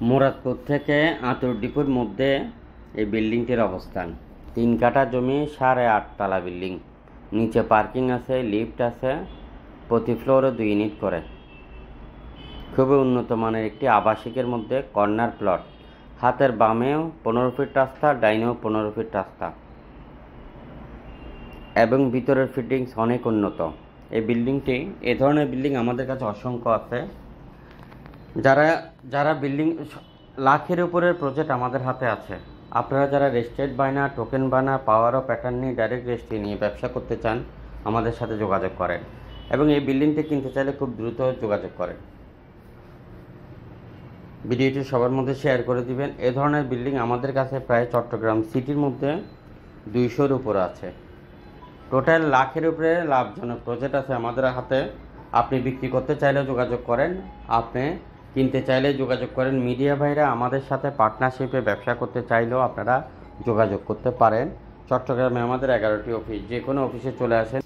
মুরাদপুর থেকে আঁতুর ডিপুর মধ্যে এই বিল্ডিংটির অবস্থান। 3 কাঠা জমি, 8.5 তলা বিল্ডিং। নিচে পার্কিং আছে, লিফট আছে, প্রতি ফ্লোরে 2 ইউনিট করে। খুবই উন্নত মানের একটি আবাসিকের মধ্যে কর্নার প্লট। হাতের বামেও 15 ফিট রাস্তা, ডাইনেও 15 ফিট রাস্তা এবং ভিতরের ফিটিংস অনেক উন্নত। এই বিল্ডিংটি, এ ধরনের বিল্ডিং আমাদের কাছে অসংখ্য আছে। যারা বিল্ডিং লাখের উপরের প্রজেক্ট আমাদের হাতে আছে। আপনারা যারা রেজিস্ট্রেড বায়না, টোকেন বায়না, power of attorney, direct registry নিয়ে ব্যবসা করতে চান, আমাদের সাথে যোগাযোগ করেন এবং এই বিল্ডিংটি কিনতে চাইলে খুব দ্রুত যোগাযোগ করেন। ভিডিওটি সবার মধ্যে শেয়ার করে দিবেন। এ ধরনের বিল্ডিং আমাদের কাছে প্রায় চট্টগ্রাম সিটির মধ্যে 200-র উপরে আছে। টোটাল লাখের উপরে লাভজনক প্রজেক্ট আছে আমাদের হাতে। আপনি বিক্রি করতে চাইলেও যোগাযোগ করেন, আপনি কিনতে চাইলে যোগাযোগ করেন। মিডিয়া ভাইরা আমাদের সাথে পার্টনারশিপে ব্যবসা করতে চাইলেও আপনারা যোগাযোগ করতে পারেন। চট্টগ্রামে আমাদের 11টি অফিস, যে কোনো অফিসে চলে আসেন।